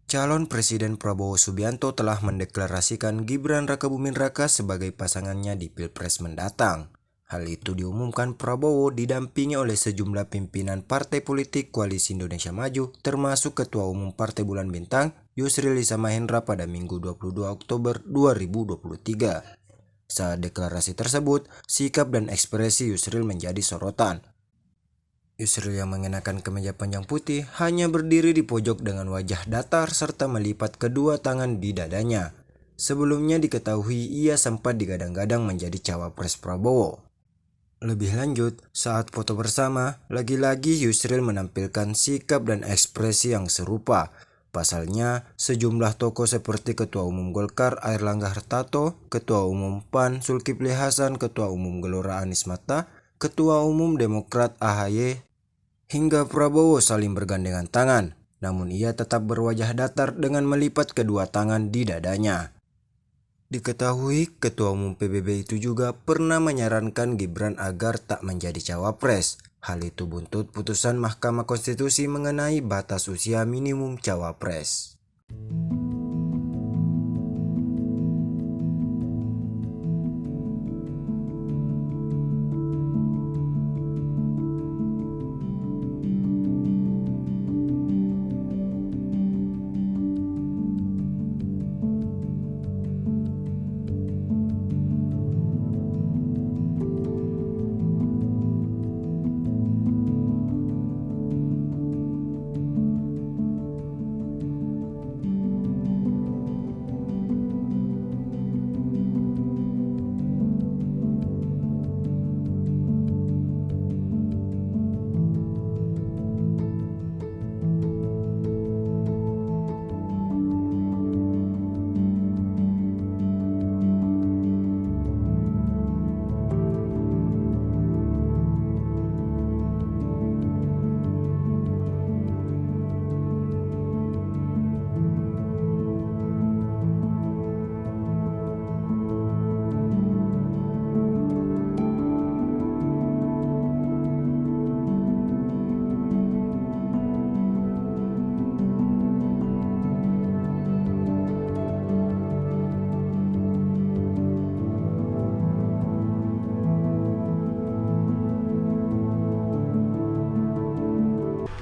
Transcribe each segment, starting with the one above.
Calon Presiden Prabowo Subianto telah mendeklarasikan Gibran Rakabuming Raka sebagai pasangannya di Pilpres mendatang. Hal itu diumumkan Prabowo didampingi oleh sejumlah pimpinan partai politik Koalisi Indonesia Maju, termasuk Ketua Umum Partai Bulan Bintang, Yusril Iza Mahendra pada Minggu 22 Oktober 2023. Saat deklarasi tersebut, sikap dan ekspresi Yusril menjadi sorotan. Yusril yang mengenakan kemeja panjang putih hanya berdiri di pojok dengan wajah datar serta melipat kedua tangan di dadanya. Sebelumnya diketahui ia sempat digadang-gadang menjadi cawapres Prabowo. Lebih lanjut, saat foto bersama, lagi-lagi Yusril menampilkan sikap dan ekspresi yang serupa. Pasalnya, sejumlah tokoh seperti Ketua Umum Golkar Airlangga Hartarto, Ketua Umum PAN Zulkifli Hasan, Ketua Umum Gelora Anies Mata, Ketua Umum Demokrat AHY, hingga Prabowo saling bergandengan tangan. Namun ia tetap berwajah datar dengan melipat kedua tangan di dadanya. Diketahui Ketua Umum PBB itu juga pernah menyarankan Gibran agar tak menjadi cawapres. Hal itu buntut putusan Mahkamah Konstitusi mengenai batas usia minimum cawapres.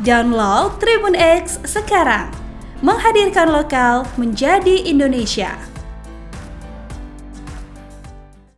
Download Tribun X sekarang, menghadirkan lokal menjadi Indonesia.